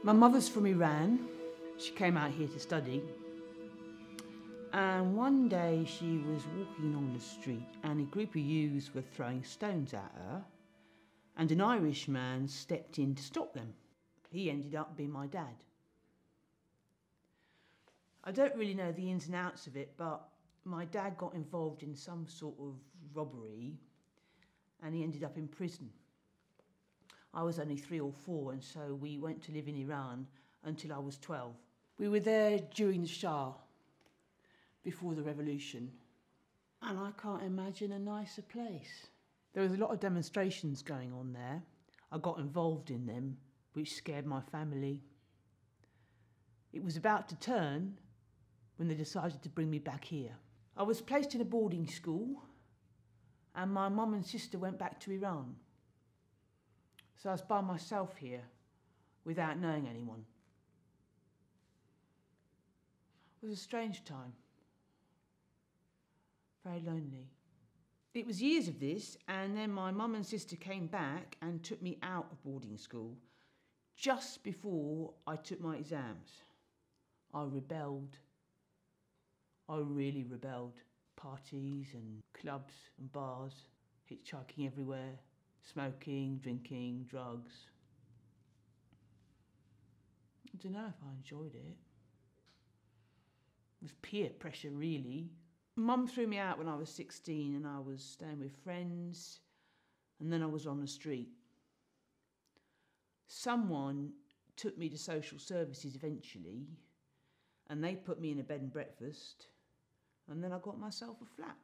My mother's from Iran. She came out here to study. And one day she was walking on the street and a group of youths were throwing stones at her, and an Irishman stepped in to stop them. He ended up being my dad. I don't really know the ins and outs of it, but my dad got involved in some sort of robbery and he ended up in prison. I was only 3 or 4, and so we went to live in Iran until I was 12. We were there during the Shah, before the revolution, and I can't imagine a nicer place. There was a lot of demonstrations going on there. I got involved in them, which scared my family. It was about to turn when they decided to bring me back here. I was placed in a boarding school, and my mum and sister went back to Iran. So I was by myself here, without knowing anyone. It was a strange time. Very lonely. It was years of this, and then my mum and sister came back and took me out of boarding school just before I took my exams. I rebelled. I really rebelled. Parties and clubs and bars, hitchhiking everywhere, smoking, drinking, drugs. I don't know if I enjoyed it. It was peer pressure, really. Mum threw me out when I was 16 and I was staying with friends, and then I was on the street. Someone took me to social services eventually, and they put me in a bed and breakfast, and then I got myself a flat.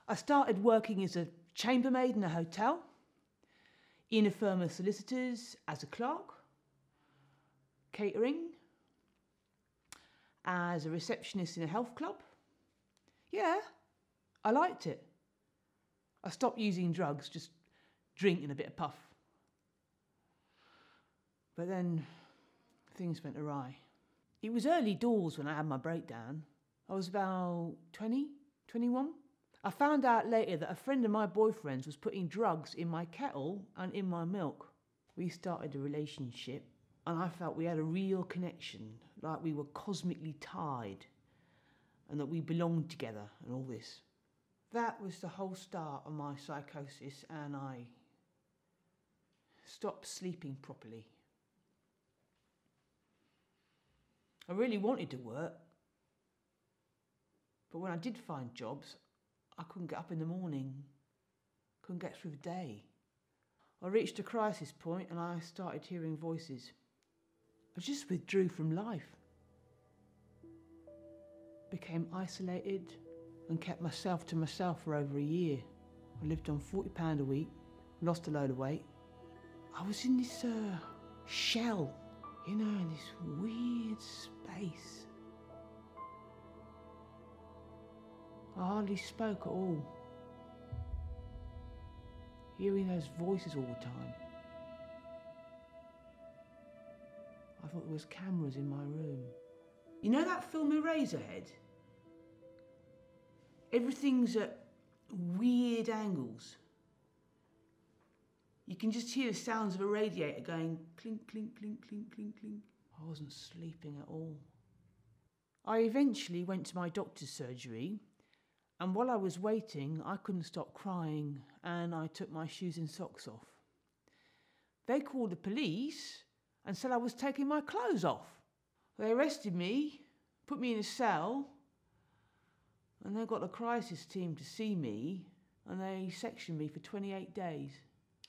I started working as a chambermaid in a hotel, in a firm of solicitors, as a clerk, catering, as a receptionist in a health club. Yeah, I liked it. I stopped using drugs, just drink and a bit of puff. But then things went awry. It was early doors when I had my breakdown. I was about 20, 21. I found out later that a friend of my boyfriend's was putting drugs in my kettle and in my milk. We started a relationship and I felt we had a real connection, like we were cosmically tied and that we belonged together and all this. That was the whole start of my psychosis, and I stopped sleeping properly. I really wanted to work, but when I did find jobs, I couldn't get up in the morning, couldn't get through the day. I reached a crisis point and I started hearing voices. I just withdrew from life. Became isolated and kept myself to myself for over a year. I lived on £40 a week, lost a load of weight. I was in this shell, you know, in this weird space. I hardly spoke at all. Hearing those voices all the time. I thought there was cameras in my room. You know that film Eraserhead? Everything's at weird angles. You can just hear the sounds of a radiator going clink, clink, clink, clink, clink, clink. I wasn't sleeping at all. I eventually went to my doctor's surgery, and while I was waiting, I couldn't stop crying, and I took my shoes and socks off. They called the police and said I was taking my clothes off. They arrested me, put me in a cell, and they got a crisis team to see me, and they sectioned me for 28 days.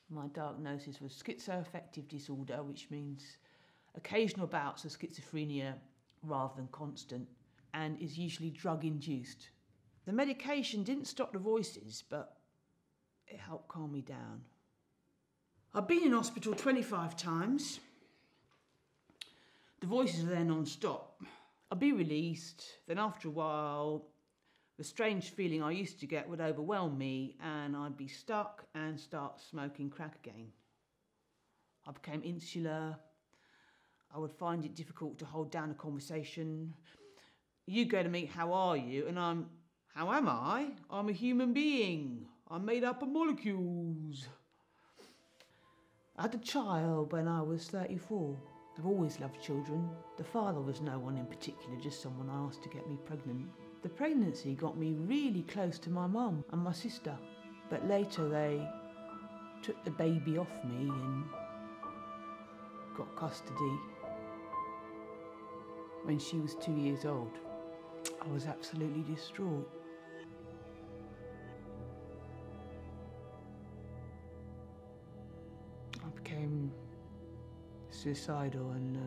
My diagnosis was schizoaffective disorder, which means occasional bouts of schizophrenia rather than constant, and is usually drug-induced. The medication didn't stop the voices, but it helped calm me down. I've been in hospital 25 times. The voices are there non-stop. I'd be released, then after a while, the strange feeling I used to get would overwhelm me and I'd be stuck and start smoking crack again. I became insular. I would find it difficult to hold down a conversation. You go to me, how are you? And how am I? I'm a human being. I'm made up of molecules. I had a child when I was 34. I've always loved children. The father was no one in particular, just someone asked to get me pregnant. The pregnancy got me really close to my mum and my sister, but later they took the baby off me and got custody. When she was 2 years old, I was absolutely distraught. I became suicidal and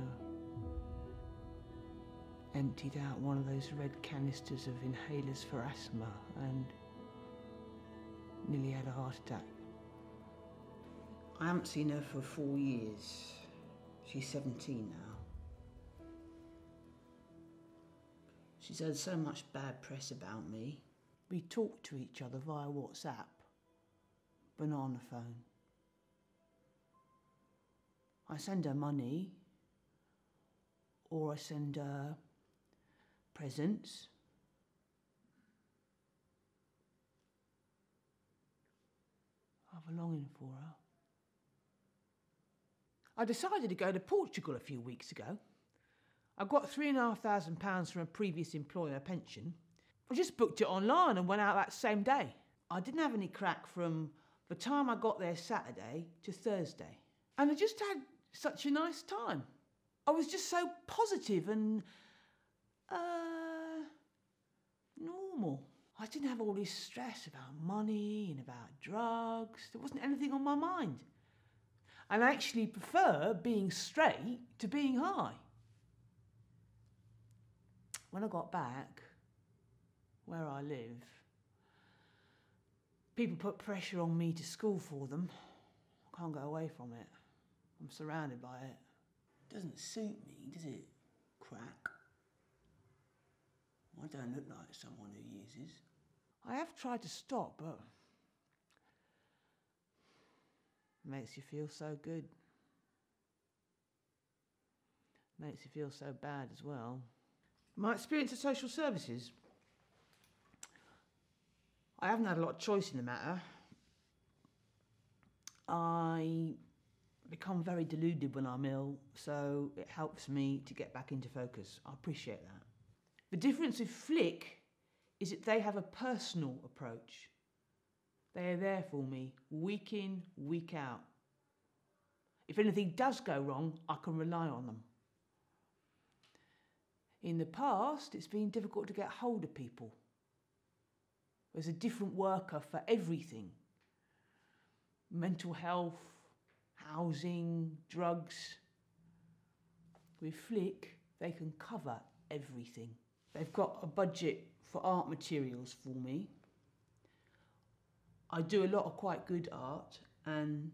emptied out one of those red canisters of inhalers for asthma and nearly had a heart attack. I haven't seen her for 4 years. She's 17 now. She's had so much bad press about me. We talk to each other via WhatsApp, banana phone. I send her money, or I send her presents. I have a longing for her. I decided to go to Portugal a few weeks ago. I got £3,500 from a previous employer pension. I just booked it online and went out that same day. I didn't have any crack from the time I got there Saturday to Thursday. And I just had such a nice time. I was just so positive and normal. I didn't have all this stress about money and about drugs. There wasn't anything on my mind. And I actually prefer being straight to being high. When I got back, where I live, people put pressure on me to school for them. I can't go away from it. I'm surrounded by it. Doesn't suit me, does it? Crack. I don't look like someone who uses. I have tried to stop, but it makes you feel so good. Makes you feel so bad as well. My experience of social services. I haven't had a lot of choice in the matter. I become very deluded when I'm ill, so it helps me to get back into focus. I appreciate that. The difference with Flick is that they have a personal approach. They are there for me, week in, week out. If anything does go wrong, I can rely on them. In the past, it's been difficult to get hold of people. There's a different worker for everything. Mental health, housing, drugs. With Flick, they can cover everything. They've got a budget for art materials for me. I do a lot of quite good art, and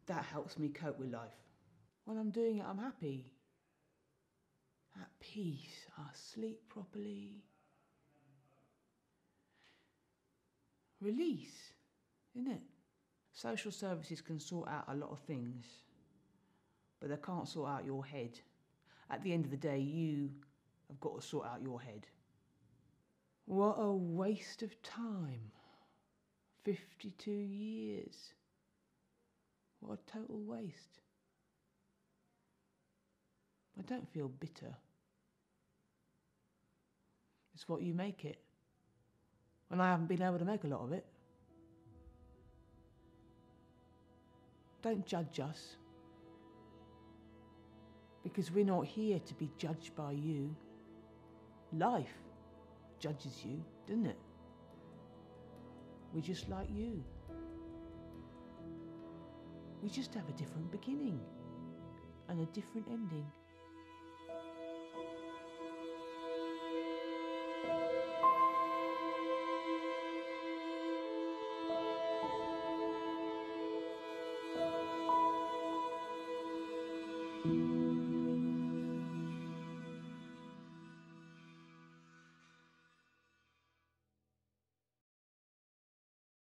that helps me cope with life. When I'm doing it, I'm happy. At peace, I sleep properly. Release, isn't it? Social services can sort out a lot of things, but they can't sort out your head. At the end of the day, you have got to sort out your head. What a waste of time. 52 years. What a total waste. I don't feel bitter. It's what you make it. And I haven't been able to make a lot of it. Don't judge us. Because we're not here to be judged by you. Life judges you, doesn't it? We're just like you. We just have a different beginning and a different ending.